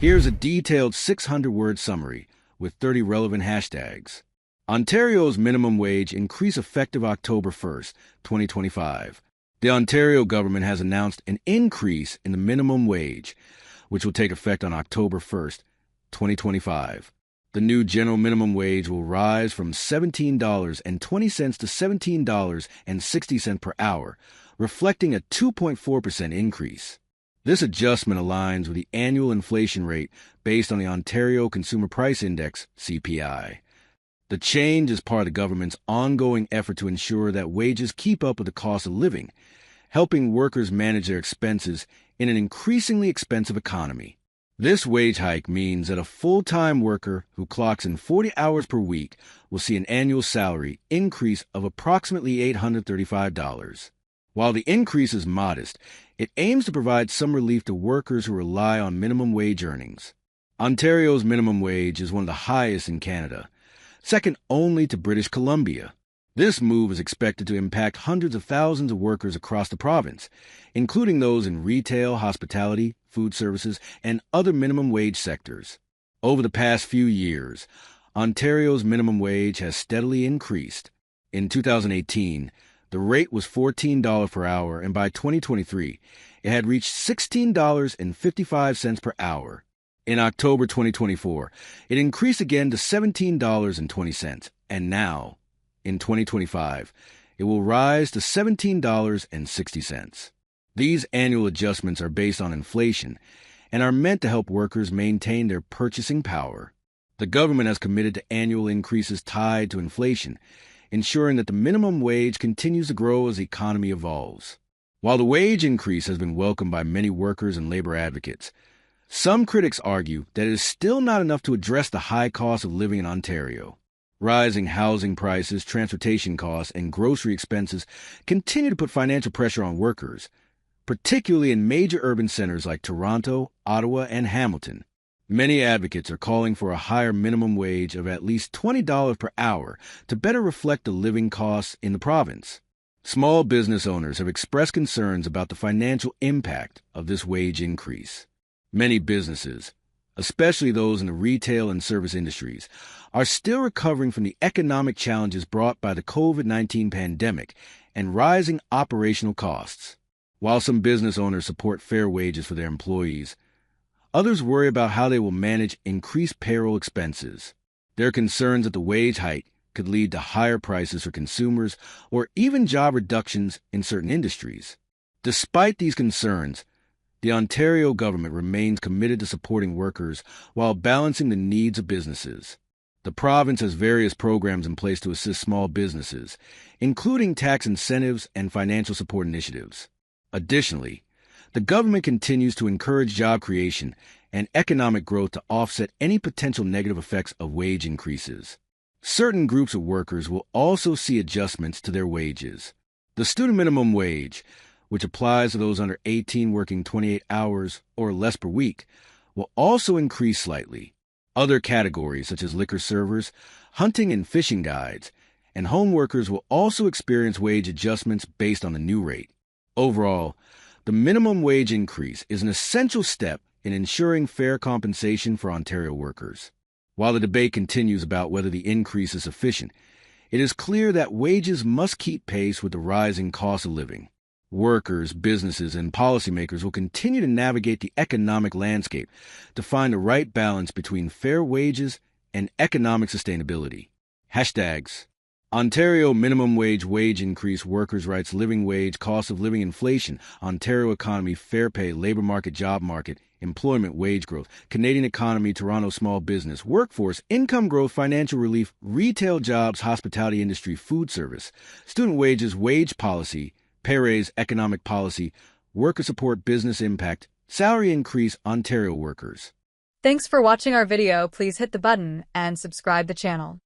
Here's a detailed 600-word summary with 30 relevant hashtags. Ontario's minimum wage increase effective October 1st, 2025. The Ontario government has announced an increase in the minimum wage, which will take effect on October 1st, 2025. The new general minimum wage will rise from $17.20 to $17.60 per hour, reflecting a 2.4% increase. This adjustment aligns with the annual inflation rate based on the Ontario Consumer Price Index, CPI. The change is part of the government's ongoing effort to ensure that wages keep up with the cost of living, helping workers manage their expenses in an increasingly expensive economy. This wage hike means that a full-time worker who clocks in 40 hours per week will see an annual salary increase of approximately $835. While the increase is modest, it aims to provide some relief to workers who rely on minimum wage earnings. Ontario's minimum wage is one of the highest in Canada, second only to British Columbia. This move is expected to impact hundreds of thousands of workers across the province, including those in retail, hospitality, food services, and other minimum wage sectors. Over the past few years, Ontario's minimum wage has steadily increased. In 2018, the rate was $14 per hour, and by 2023, it had reached $16.55 per hour. In October 2024, it increased again to $17.20, and now, in 2025, it will rise to $17.60. These annual adjustments are based on inflation and are meant to help workers maintain their purchasing power. The government has committed to annual increases tied to inflation, ensuring that the minimum wage continues to grow as the economy evolves. While the wage increase has been welcomed by many workers and labor advocates, some critics argue that it is still not enough to address the high cost of living in Ontario. Rising housing prices, transportation costs, and grocery expenses continue to put financial pressure on workers, particularly in major urban centers like Toronto, Ottawa, and Hamilton. Many advocates are calling for a higher minimum wage of at least $20 per hour to better reflect the living costs in the province. Small business owners have expressed concerns about the financial impact of this wage increase. Many businesses, especially those in the retail and service industries, are still recovering from the economic challenges brought by the COVID-19 pandemic and rising operational costs. While some business owners support fair wages for their employees, others worry about how they will manage increased payroll expenses. There are concerns that the wage hike could lead to higher prices for consumers or even job reductions in certain industries. Despite these concerns, the Ontario government remains committed to supporting workers while balancing the needs of businesses. The province has various programs in place to assist small businesses, including tax incentives and financial support initiatives. Additionally, the government continues to encourage job creation and economic growth to offset any potential negative effects of wage increases. Certain groups of workers will also see adjustments to their wages. The student minimum wage, which applies to those under 18 working 28 hours or less per week, will also increase slightly. Other categories, such as liquor servers, hunting and fishing guides, and home workers will also experience wage adjustments based on the new rate. Overall, the minimum wage increase is an essential step in ensuring fair compensation for Ontario workers. While the debate continues about whether the increase is sufficient, it is clear that wages must keep pace with the rising cost of living. Workers, businesses, and policymakers will continue to navigate the economic landscape to find the right balance between fair wages and economic sustainability. Hashtags: Ontario minimum wage increase, workers' rights, living wage, cost of living, inflation, Ontario economy, fair pay, labor market, job market, employment, wage growth, Canadian economy, Toronto small business, workforce, income growth, financial relief, retail jobs, hospitality industry, food service, student wages, wage policy, pay raise, economic policy, worker support, business impact, salary increase, Ontario workers. Thanks for watching our video. Please hit the button and subscribe the channel.